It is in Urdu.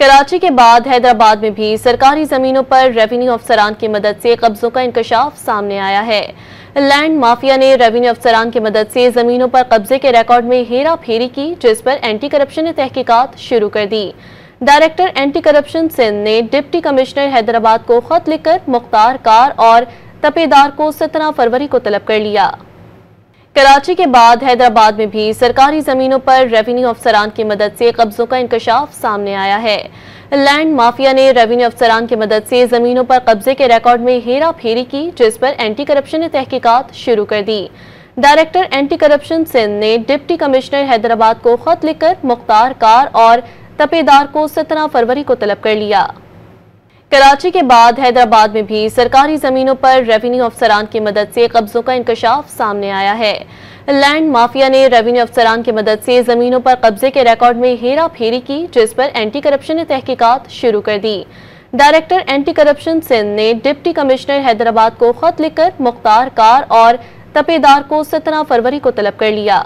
کراچی کے بعد حیدرآباد میں بھی سرکاری زمینوں پر ریونیو افسران کی مدد سے قبضوں کا انکشاف سامنے آیا ہے۔ لینڈ مافیا نے ریونیو افسران کی مدد سے زمینوں پر قبضے کے ریکارڈ میں ہیرا پھیری کی، جس پر اینٹی کرپشن نے تحقیقات شروع کر دی۔ ڈائریکٹر اینٹی کرپشن سندھ نے ڈپٹی کمشنر حیدرآباد کو خط لکھ کر مختار کار اور تپیدار کو 17 فروری کو طلب کر لیا۔ کراچی کے بعد حیدرآباد میں بھی سرکاری زمینوں پر ریونیو افسران کی مدد سے قبضوں کا انکشاف سامنے آیا ہے۔ لینڈ مافیا نے ریونیو افسران کی مدد سے زمینوں پر قبضے کے ریکارڈ میں ہیرا پھیری کی، جس پر اینٹی کرپشن نے تحقیقات شروع کر دی۔ ڈائریکٹر اینٹی کرپشن سندھ نے ڈپٹی کمشنر حیدرآباد کو خط لکھ کر مختار کار اور تپیدار کو 17 فروری کو طلب کر لیا۔ کراچی کے بعد حیدرآباد میں بھی سرکاری زمینوں پر ریونیو افسران کی مدد سے قبضوں کا انکشاف سامنے آیا ہے۔ لینڈ مافیا نے ریونیو افسران کی مدد سے زمینوں پر قبضے کے ریکارڈ میں ہیرا پھیری کی، جس پر اینٹی کرپشن نے تحقیقات شروع کر دی۔ ڈائریکٹر اینٹی کرپشن سندھ نے ڈپٹی کمشنر حیدرآباد کو خط لکھ کر مختار کار اور تپیدار کو 17 فروری کو طلب کر لیا۔